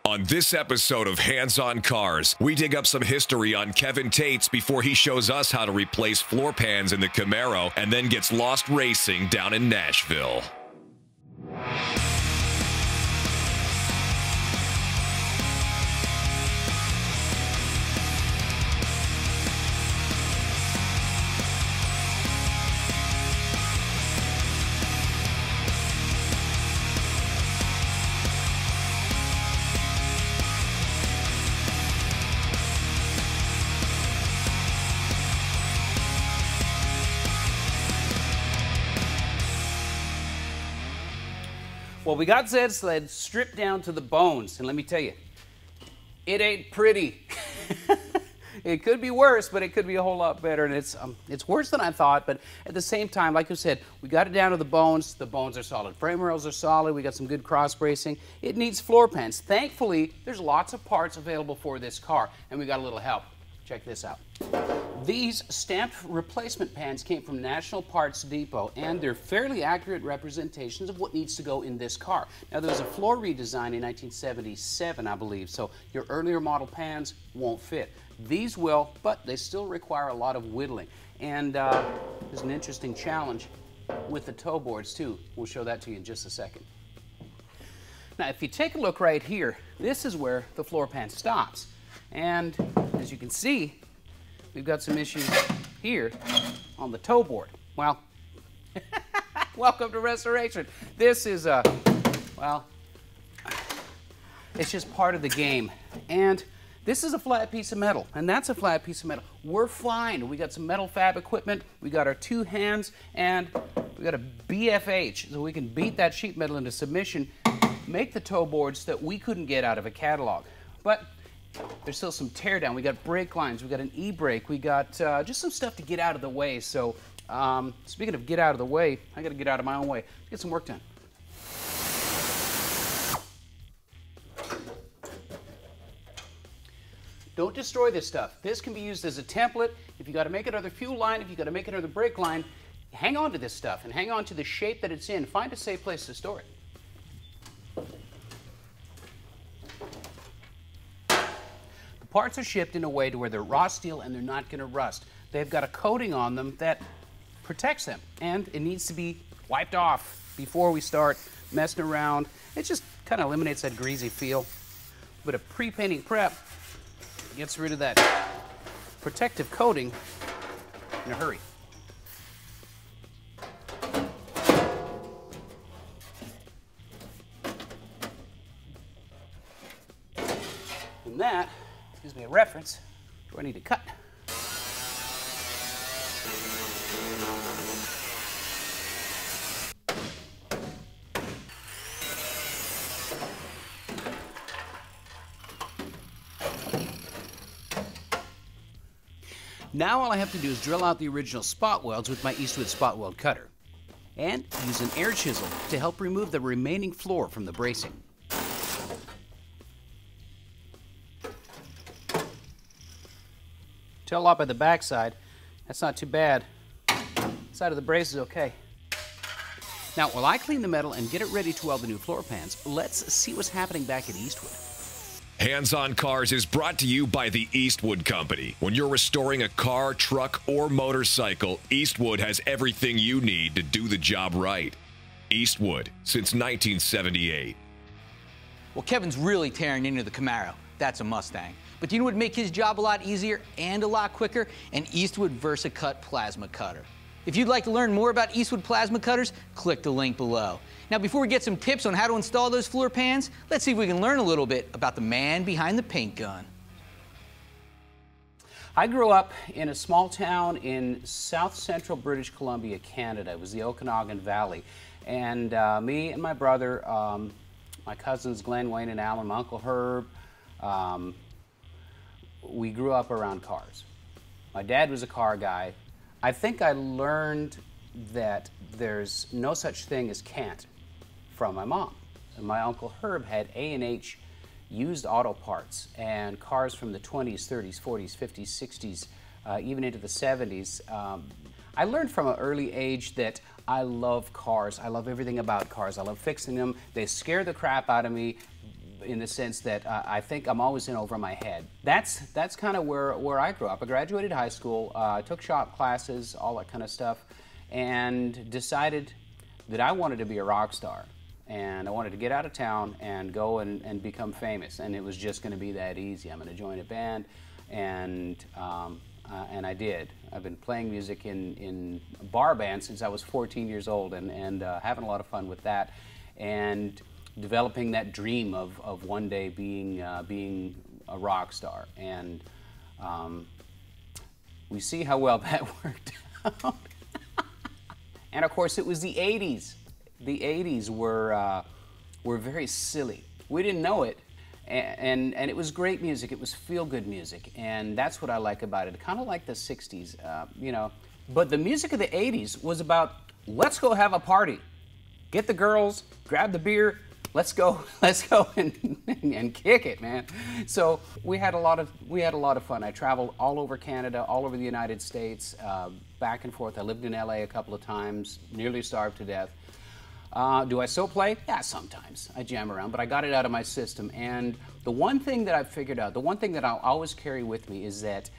On this episode of Hands on Cars, we dig up some history on Kevin Tetz before he shows us how to replace floor pans in the Camaro and then gets lost racing down in Nashville. Well, we got Zed's sled stripped down to the bones, and let me tell you, it ain't pretty. It could be worse, but it could be a whole lot better, and it's worse than I thought, but at the same time, like you said, we got it down to the bones. The bones are solid. Frame rails are solid. We got some good cross bracing. It needs floor pans. Thankfully, there's lots of parts available for this car, and we got a little help. Check this out. These stamped replacement pans came from National Parts Depot, and they're fairly accurate representations of what needs to go in this car. Now, there was a floor redesign in 1977, I believe, so your earlier model pans won't fit. These will, but they still require a lot of whittling. And there's an interesting challenge with the toe boards, too. We'll show that to you in just a second. Now, if you take a look right here, this is where the floor pan stops. And as you can see, we've got some issues here on the toe board. Well, welcome to restoration. This is well, it's just part of the game. And this is a flat piece of metal, and that's a flat piece of metal. We're fine. We got some metal fab equipment. We got our two hands, and we got a BFH, so we can beat that sheet metal into submission, make the toe boards that we couldn't get out of a catalog. But there's still some tear down. We got brake lines, we got an e-brake, we got just some stuff to get out of the way. So speaking of get out of the way, I got to get out of my own way. Get some work done. Don't destroy this stuff. This can be used as a template. If you got to make another fuel line, if you got to make another brake line, hang on to this stuff and hang on to the shape that it's in. Find a safe place to store it. Parts are shipped in a way to where they're raw steel and they're not going to rust. They've got a coating on them that protects them, and it needs to be wiped off before we start messing around. It just kind of eliminates that greasy feel. But a pre-painting prep gets rid of that protective coating in a hurry. And that gives me a reference to where I need to cut. Now all I have to do is drill out the original spot welds with my Eastwood spot weld cutter and use an air chisel to help remove the remaining floor from the bracing. Tell a lot by the back side. That's not too bad. Side of the brace is okay. Now, while I clean the metal and get it ready to weld the new floor pans, let's see what's happening back at Eastwood. Hands on Cars is brought to you by the Eastwood Company. When you're restoring a car, truck, or motorcycle, Eastwood has everything you need to do the job right. Eastwood, since 1978. Well, Kevin's really tearing into the Camaro. That's a Mustang. But you know what would make his job a lot easier and a lot quicker? An Eastwood VersaCut plasma cutter. If you'd like to learn more about Eastwood plasma cutters, click the link below. Now, before we get some tips on how to install those floor pans, let's see if we can learn a little bit about the man behind the paint gun. I grew up in a small town in south central British Columbia, Canada. It was the Okanagan Valley. And me and my brother, my cousins Glenn, Wayne, and Alan, my Uncle Herb, we grew up around cars. My dad was a car guy. I think I learned that there's no such thing as can't from my mom. And my Uncle Herb had A&H used auto parts and cars from the 20s, 30s, 40s, 50s, 60s, even into the 70s. I learned from an early age that I love cars. I love everything about cars. I love fixing them. They scare the crap out of me. in the sense that I think I'm always in over my head. That's kind of where I grew up. I graduated high school, took shop classes, all that kind of stuff, and decided that I wanted to be a rock star. And I wanted to get out of town and go and become famous. And it was just going to be that easy. I'm going to join a band, and I did. I've been playing music in bar bands since I was 14 years old, and having a lot of fun with that, and developing that dream of one day being a rock star. And we see how well that worked out. And of course, it was the 80s. The 80s were very silly. We didn't know it, and it was great music. It was feel-good music, and that's what I like about it. Kind of like the 60s, you know. But the music of the 80s was about, let's go have a party. Get the girls, grab the beer, let's go and kick it, man. So we had a lot of fun. I traveled all over Canada, all over the United States, back and forth. I lived in LA a couple of times, nearly starved to death. Do I still play? Yeah, sometimes. I jam around, but I got it out of my system. And the one thing that I've figured out, the one thing that I'll always carry with me is that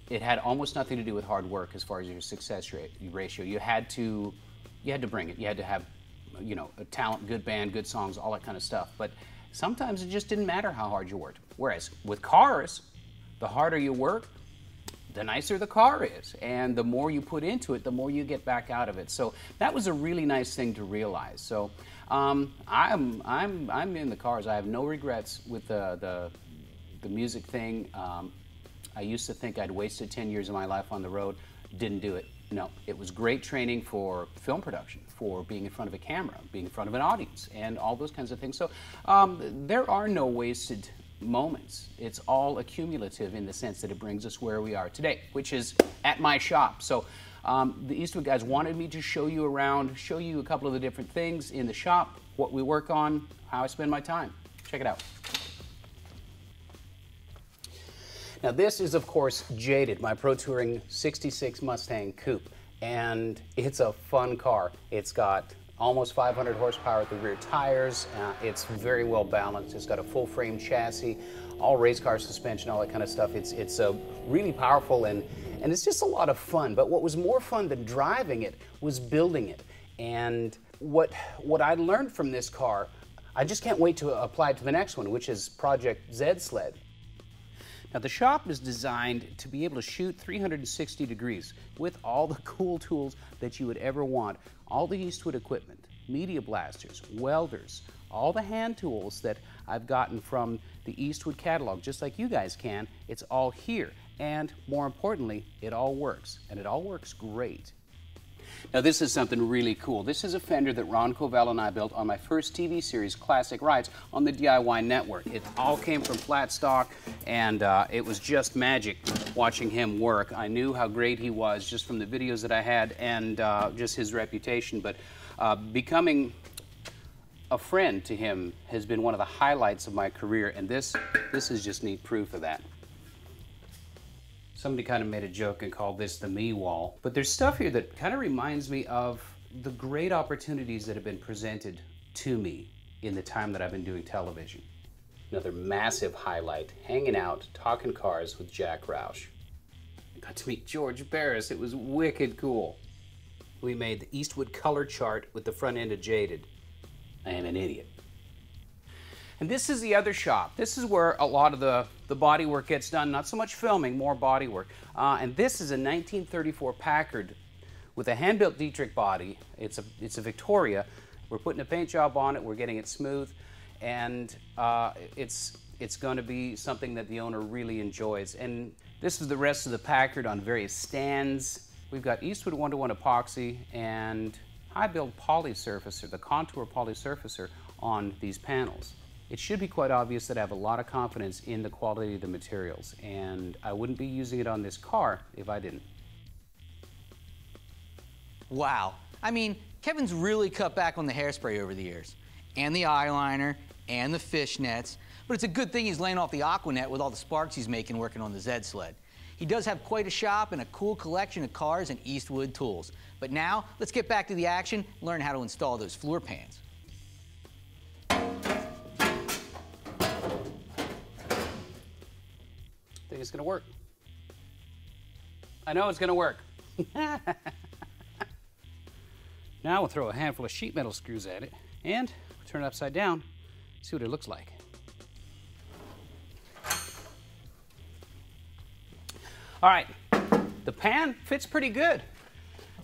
it had almost nothing to do with hard work as far as your success ratio. You had to bring it. You had to have, you know, a talent, good band, good songs, all that kind of stuff. But sometimes it just didn't matter how hard you worked. Whereas with cars, the harder you work, the nicer the car is, and the more you put into it, the more you get back out of it. So that was a really nice thing to realize. So I'm in the cars. I have no regrets with the music thing. I used to think I'd wasted 10 years of my life on the road. Didn't do it. No, it was great training for film production, for being in front of a camera, being in front of an audience, and all those kinds of things. So there are no wasted moments. It's all accumulative in the sense that it brings us where we are today, which is at my shop. So the Eastwood guys wanted me to show you around, show you a couple of the different things in the shop, what we work on, how I spend my time. Check it out. Now this is, of course, Jaded, my Pro Touring 66 Mustang Coupe, and it's a fun car. It's got almost 500 horsepower at the rear tires. It's very well balanced. It's got a full frame chassis, all race car suspension, all that kind of stuff. It's really powerful, and it's just a lot of fun. But what was more fun than driving it was building it. And what I learned from this car, I just can't wait to apply it to the next one, which is Project Z Sled. Now the shop is designed to be able to shoot 360 degrees with all the cool tools that you would ever want. All the Eastwood equipment, media blasters, welders, all the hand tools that I've gotten from the Eastwood catalog, just like you guys can, it's all here. And more importantly, it all works, and it all works great. Now this is something really cool. This is a fender that Ron Covell and I built on my first TV series, Classic Rides, on the DIY Network. It all came from flat stock, and it was just magic watching him work. I knew how great he was just from the videos that I had and just his reputation, but becoming a friend to him has been one of the highlights of my career, and this is just neat proof of that. Somebody kind of made a joke and called this the me wall. But there's stuff here that kind of reminds me of the great opportunities that have been presented to me in the time that I've been doing television. Another massive highlight, hanging out, talking cars with Jack Roush. I got to meet George Barris. It was wicked cool. We made the Eastwood color chart with the front end of Jaded. I am an idiot. And this is the other shop. This is where a lot of the body work gets done. Not so much filming, more body work. And this is a 1934 Packard with a hand-built Dietrich body. It's a Victoria. We're putting a paint job on it. We're getting it smooth. And it's going to be something that the owner really enjoys. And this is the rest of the Packard on various stands. We've got Eastwood 1-to-1 epoxy and high-build poly surfacer, the contour poly surfacer on these panels. It should be quite obvious that I have a lot of confidence in the quality of the materials, and I wouldn't be using it on this car if I didn't. Wow. I mean, Kevin's really cut back on the hairspray over the years, and the eyeliner, and the fishnets, but it's a good thing he's laying off the Aquanet with all the sparks he's making working on the Z Sled. He does have quite a shop and a cool collection of cars and Eastwood tools. But now, let's get back to the action and learn how to install those floor pans. think it's going to work. I know it's going to work. Now we'll throw a handful of sheet metal screws at it and turn it upside down, see what it looks like. All right, the pan fits pretty good.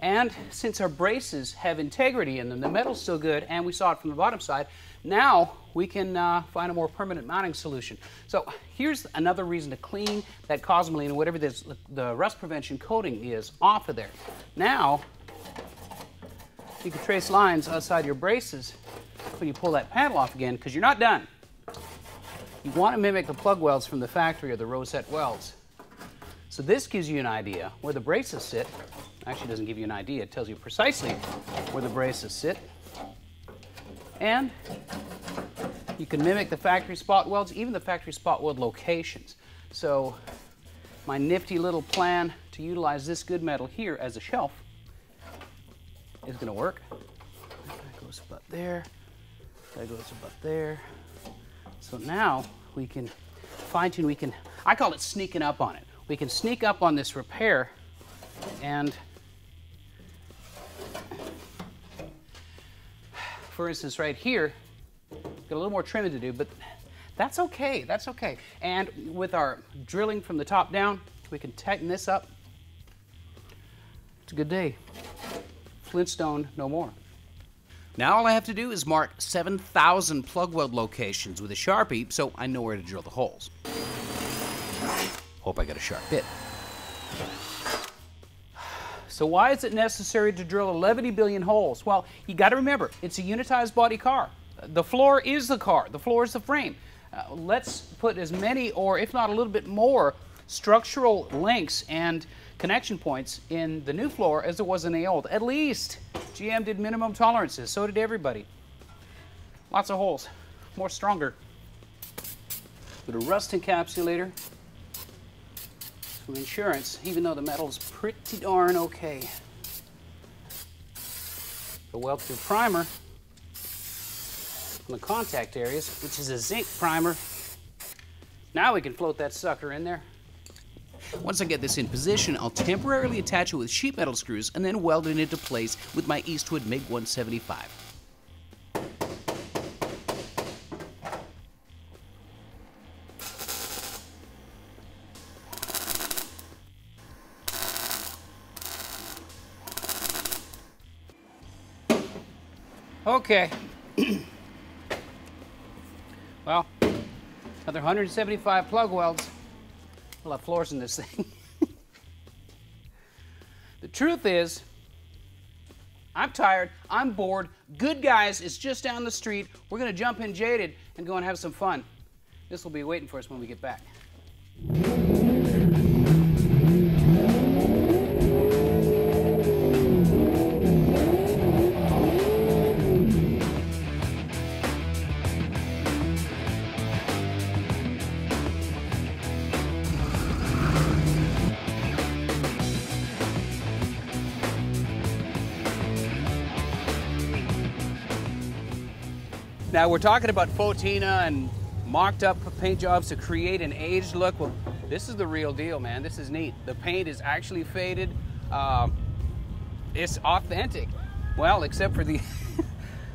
And since our braces have integrity in them, the metal's still good, and we saw it from the bottom side, now we can find a more permanent mounting solution. So here's another reason to clean that cosmoline or whatever this, the rust prevention coating is off of there. Now, you can trace lines outside your braces when you pull that panel off again, because you're not done. You want to mimic the plug welds from the factory or the rosette welds. So this gives you an idea where the braces sit. Actually, it doesn't give you an idea. It tells you precisely where the braces sit. And you can mimic the factory spot welds, even the factory spot weld locations. So my nifty little plan to utilize this good metal here as a shelf is going to work. That goes about there. That goes about there. So now we can fine tune. We can, I call it sneaking up on it. We can sneak up on this repair and, for instance, right here, got a little more trimming to do, but that's okay, that's okay. And with our drilling from the top down, we can tighten this up. It's a good day. Flintstone, no more. Now all I have to do is mark 7,000 plug weld locations with a Sharpie so I know where to drill the holes. Hope I got a sharp bit. So why is it necessary to drill 11 billion holes? Well, you got to remember, it's a unitized body car. The floor is the car. The floor is the frame. Let's put as many, or if not a little bit more, structural links and connection points in the new floor as there was in the old. At least GM did minimum tolerances. So did everybody. Lots of holes. More stronger. With a rust encapsulator. From insurance, even though the metal's pretty darn okay. The weld through primer on the contact areas, which is a zinc primer. Now we can float that sucker in there. Once I get this in position, I'll temporarily attach it with sheet metal screws and then weld it into place with my Eastwood MiG 175. Okay. Well, another 175 plug welds. We'll have floors in this thing. The truth is, I'm tired, I'm bored. Good Guys is just down the street. We're going to jump in Jaded and go and have some fun. This will be waiting for us when we get back. Now we're talking about Fotina and mocked up paint jobs to create an aged look. Well, this is the real deal, man. This is neat. The paint is actually faded. It's authentic. Well, except for the,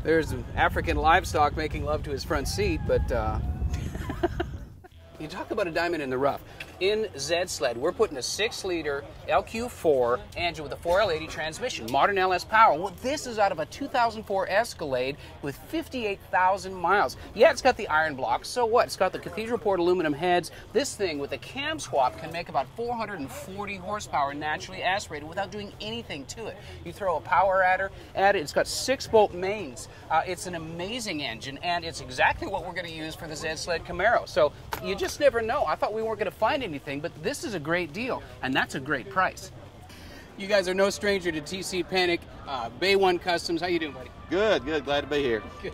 there's an African livestock making love to his front seat, but you talk about a diamond in the rough. In Z-Sled, we're putting a 6-liter LQ4 engine with a 4L80 transmission, modern LS power. Well, this is out of a 2004 Escalade with 58,000 miles. Yeah, it's got the iron blocks, so what? It's got the Cathedral Port aluminum heads. This thing with a cam swap can make about 440 horsepower naturally aspirated without doing anything to it. You throw a power adder at it. It's got 6-bolt mains. It's an amazing engine, and it's exactly what we're going to use for the Z-Sled Camaro. So you just never know. I thought we weren't going to find anything, but this is a great deal, and that's a great price. You guys are no stranger to TC Panic, Bay One Customs. How you doing, buddy? Good, good. Glad to be here. Good.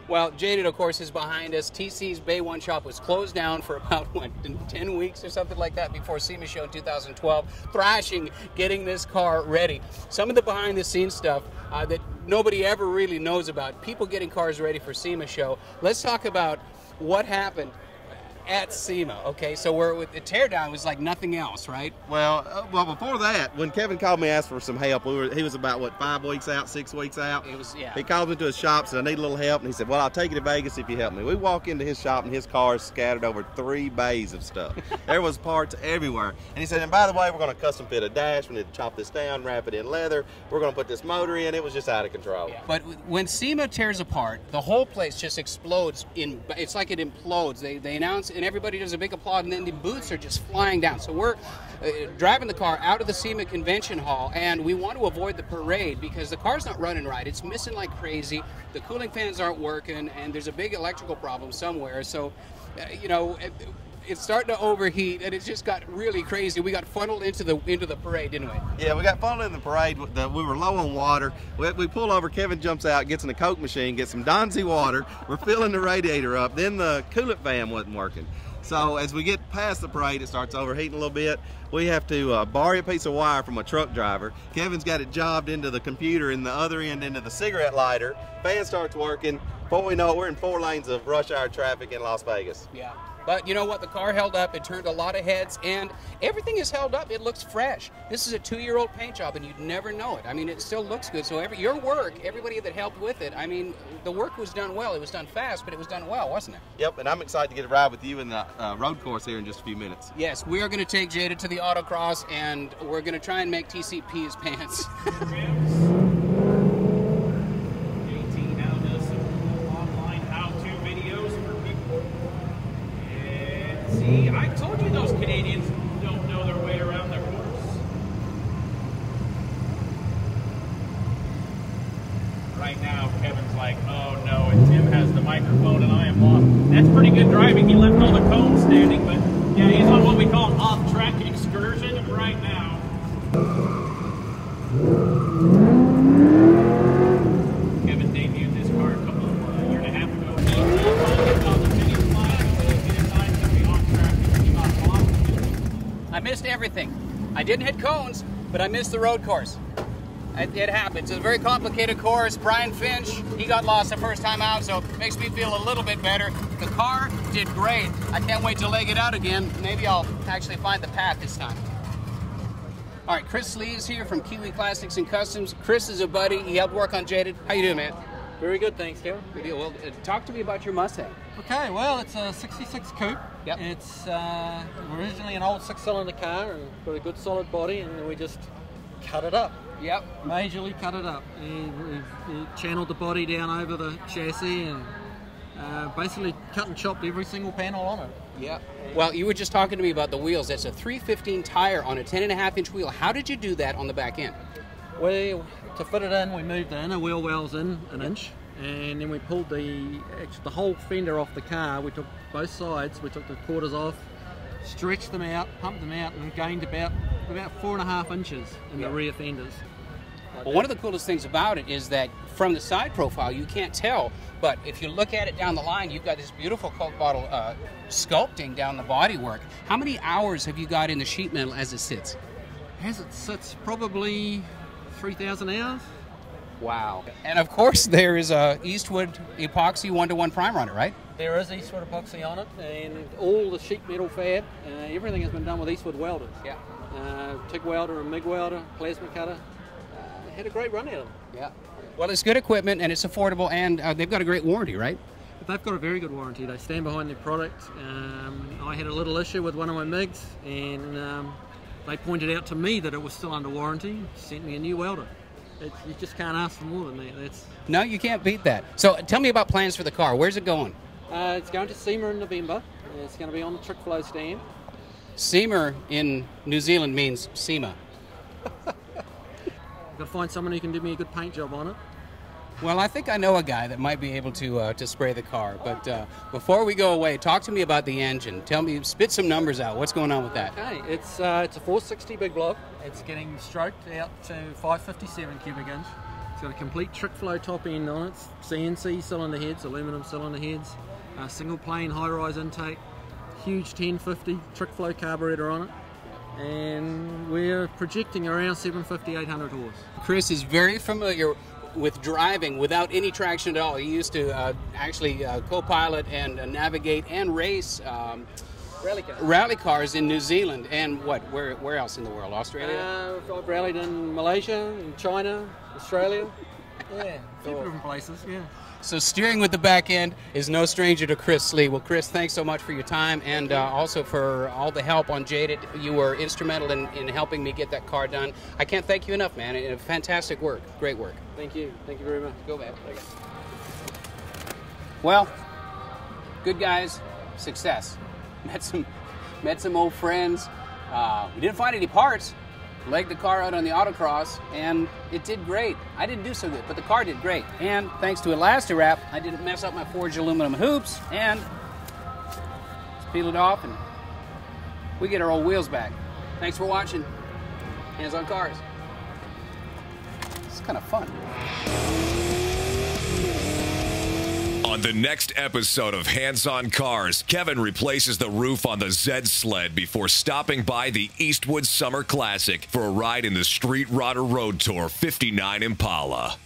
Well, Jaded, of course, is behind us. TC's Bay One shop was closed down for about, what, 10 weeks or something like that before SEMA Show in 2012, thrashing, getting this car ready. Some of the behind-the-scenes stuff that nobody ever really knows about, people getting cars ready for SEMA Show. Let's talk about what happened at SEMA. Okay, so the teardown was like nothing else, right? Well, before that, when Kevin called me, asked for some help, he was about, what, 5 weeks out, 6 weeks out? It was, yeah. He called me to his shop, said, I need a little help, and he said, well, I'll take you to Vegas if you help me. We walk into his shop, and his car is scattered over 3 bays of stuff. There was parts everywhere. And he said, and by the way, we're going to custom fit a dash. We need to chop this down, wrap it in leather. We're going to put this motor in. It was just out of control. Yeah. But when SEMA tears apart, the whole place just explodes. It's like it implodes. They announce, and everybody does a big applaud, and then the booths are just flying down. So we're driving the car out of the SEMA convention hall, and we want to avoid the parade because the car's not running right. It's missing like crazy. The cooling fans aren't working, and there's a big electrical problem somewhere. So, you know, it's starting to overheat, and it just got really crazy. We got funneled into the parade, didn't we? Yeah, we got funneled in the parade. We were low on water. We pull over. Kevin jumps out, gets in a Coke machine, gets some Donzi water. We're filling the radiator up. Then the coolant fan wasn't working. So as we get past the parade, it starts overheating a little bit. We have to borrow a piece of wire from a truck driver. Kevin's got it jobbed into the computer in the other end into the cigarette lighter. Fan starts working. Before we know it, we're in 4 lanes of rush hour traffic in Las Vegas. Yeah. But you know what? The car held up. It turned a lot of heads, and everything is held up. It looks fresh. This is a 2-year-old paint job, and you'd never know it. I mean, it still looks good. So your work, everybody that helped with it, I mean, the work was done well. It was done fast, but it was done well, wasn't it? Yep, and I'm excited to get a ride with you in the road course here in just a few minutes. Yes, we are going to take Jaded to the autocross, and we're going to try and make TC pee his pants. See, I told you those Canadians don't know their way around their course. Right now, Kevin's like, oh no, and Tim has the microphone and I am lost. That's pretty good driving. He left all the cones standing, but yeah, he's on what we call an off-track excursion right now. Kevin debuted this car a couple of year and a half ago. He on the finish line. I missed everything. I didn't hit cones, but I missed the road course. It happens. It's a very complicated course. Brian Finch, he got lost the first time out, so it makes me feel a little bit better. The car did great. I can't wait to leg it out again. Maybe I'll actually find the path this time. All right, Chris Lee is here from Kiwi Classics and Customs. Chris is a buddy. He helped work on Jaded. How you doing, man? Very good, thanks, Kevin. Good deal. Well, talk to me about your Mustang. Okay, well, it's a 66 coupe. Yep. It's originally an old 6-cylinder car and got a good solid body, and we just cut it up. Yep. Majorly cut it up. We channeled the body down over the chassis and basically cut and chopped every single panel on it. Yeah. Well, you were just talking to me about the wheels. That's a 315 tire on a 10.5-inch wheel. How did you do that on the back end? Well, to fit it in, we moved the inner wheel wells in an inch, and then we pulled the whole fender off the car. We took both sides, we took the quarters off, stretched them out, pumped them out, and gained about 4.5 inches in the rear fenders. Well, one of the coolest things about it is that from the side profile, you can't tell, but if you look at it down the line, you've got this beautiful Coke bottle sculpting down the bodywork. How many hours have you got in the sheet metal as it sits? As it sits, probably 3,000 hours. Wow. And of course there is a Eastwood epoxy 1-to-1 primer on it, right? There is Eastwood epoxy on it, and all the sheet metal fab, everything has been done with Eastwood welders. Yeah. TIG welder and MIG welder, plasma cutter. Had a great run out of them. Yeah. Well, it's good equipment and it's affordable, and they've got a great warranty, right? They've got a very good warranty. They stand behind their product. I had a little issue with one of my MIGs, and they pointed out to me that it was still under warranty, sent me a new welder. You just can't ask for more than that. No, you can't beat that. So tell me about plans for the car. Where's it going? It's going to SEMA in November. It's going to be on the trick flow stand. SEMA in New Zealand means SEMA. Got to find someone who can do me a good paint job on it. Well, I think I know a guy that might be able to spray the car. But before we go away, talk to me about the engine. Tell me, spit some numbers out. What's going on with that? Okay, it's a 460 big block. It's getting stroked out to 557 cubic inch. It's got a complete trick flow top end on it. CNC cylinder heads, aluminum cylinder heads, single plane high rise intake, huge 1050 trick flow carburetor on it. And we're projecting around 750, 800 horse. Chris is very familiar with driving without any traction at all. He used to actually co-pilot and navigate and race rally cars in New Zealand and where else in the world? Australia? I've rallied in Malaysia, in China, Australia. Yeah, a few different places, yeah. So steering with the back end is no stranger to Chris Lee. Well, Chris, thanks so much for your time and also for all the help on Jaded. You were instrumental in helping me get that car done. I can't thank you enough, man. Fantastic work. Great work. Thank you. Thank you very much. Go, man. Well, good guys, success. Met some old friends. We didn't find any parts. Legged the car out on the autocross, and it did great. I didn't do so good, but the car did great. And thanks to Elasti-Wrap, I didn't mess up my forged aluminum hoops, and just peel it off, and we get our old wheels back. Thanks for watching. Hands on Cars. It's kind of fun. On the next episode of Hands on Cars, Kevin replaces the roof on the Zed sled before stopping by the Eastwood Summer Classic for a ride in the Street Rodder Road Tour 59 Impala.